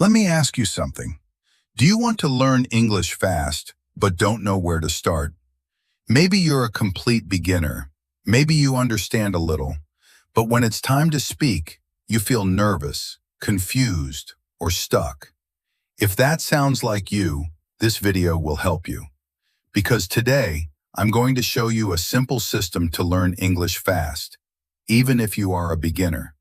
Let me ask you something. Do you want to learn English fast, but don't know where to start? Maybe you're a complete beginner. Maybe you understand a little, but when it's time to speak, you feel nervous, confused, or stuck. If that sounds like you, this video will help you. Because today, I'm going to show you a simple system to learn English fast, even if you are a beginner.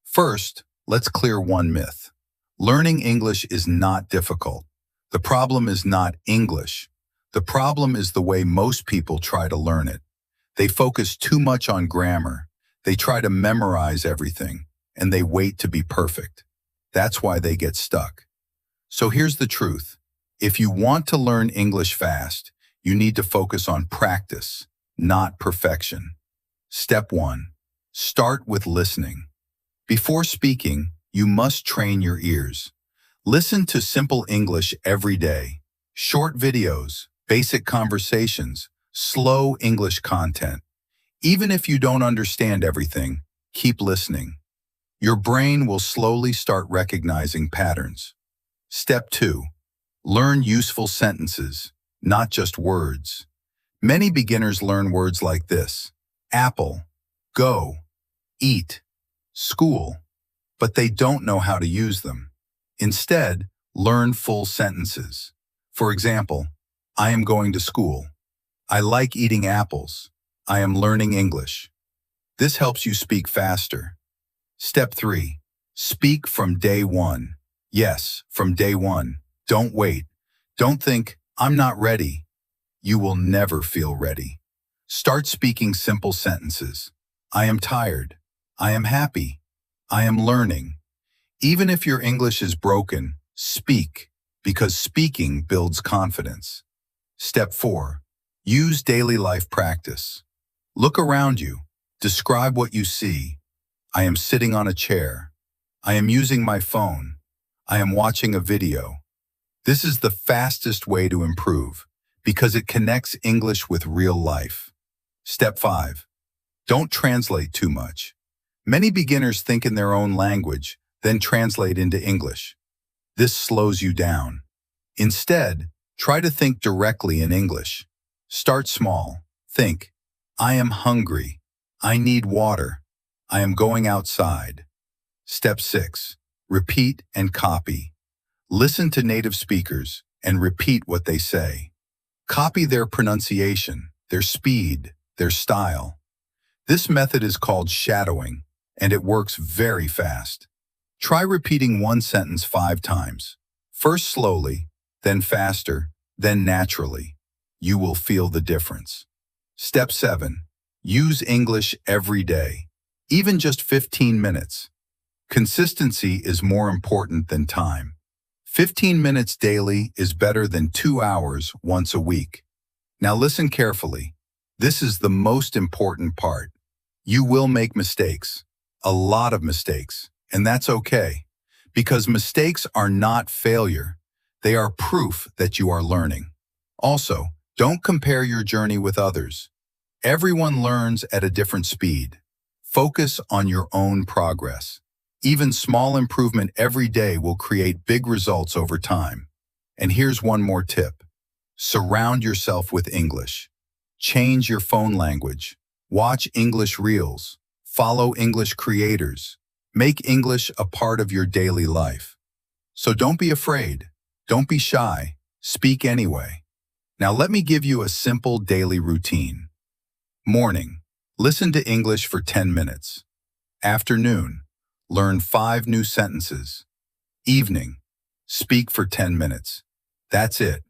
First, let's clear one myth. Learning English is not difficult. The problem is not English. The problem is the way most people try to learn it. They focus too much on grammar. They try to memorize everything, and they wait to be perfect. That's why they get stuck. So here's the truth. If you want to learn English fast, you need to focus on practice, not perfection. Step 1. Start with listening. Before speaking, you must train your ears. Listen to simple English every day. Short videos, basic conversations, slow English content. Even if you don't understand everything, keep listening. Your brain will slowly start recognizing patterns. Step 2. Learn useful sentences, not just words. Many beginners learn words like this: apple, go, eat, school, but they don't know how to use them. Instead, learn full sentences. For example, I am going to school. I like eating apples. I am learning English. This helps you speak faster. Step 3. Speak from day one. Yes, from day one. Don't wait. Don't think, I'm not ready. You will never feel ready. Start speaking simple sentences. I am tired. I am happy. I am learning. Even if your English is broken, speak, because speaking builds confidence. Step 4. Use daily life practice. Look around you. Describe what you see. I am sitting on a chair. I am using my phone. I am watching a video. This is the fastest way to improve because it connects English with real life. Step 5. Don't translate too much. Many beginners think in their own language, then translate into English. This slows you down. Instead, try to think directly in English. Start small. Think, I am hungry. I need water. I am going outside. Step 6. Repeat and copy. Listen to native speakers and repeat what they say. Copy their pronunciation, their speed, their style. This method is called shadowing, and it works very fast. Try repeating one sentence 5 times. First slowly, then faster, then naturally. You will feel the difference. Step 7. Use English every day, even just 15 minutes. Consistency is more important than time. 15 minutes daily is better than 2 hours once a week. Now listen carefully. This is the most important part. You will make mistakes, a lot of mistakes, and that's okay, because mistakes are not failure. They are proof that you are learning. Also, don't compare your journey with others. Everyone learns at a different speed. Focus on your own progress. Even small improvement every day will create big results over time. And here's one more tip. Surround yourself with English. Change your phone language. Watch English reels. Follow English creators. Make English a part of your daily life. So don't be afraid. Don't be shy. Speak anyway. Now let me give you a simple daily routine. Morning. Listen to English for 10 minutes. Afternoon. Learn 5 new sentences. Evening. Speak for 10 minutes. That's it.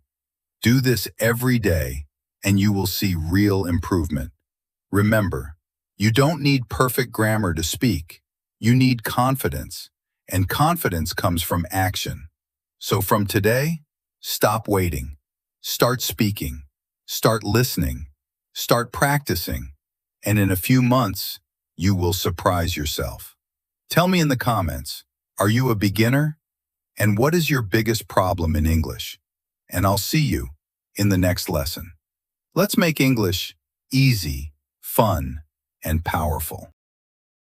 Do this every day, and you will see real improvement. Remember, you don't need perfect grammar to speak. You need confidence, and confidence comes from action. So from today, stop waiting. Start speaking. Start listening. Start practicing. And in a few months, you will surprise yourself. Tell me in the comments, are you a beginner? And what is your biggest problem in English? And I'll see you in the next lesson. Let's make English easy, fun, and powerful.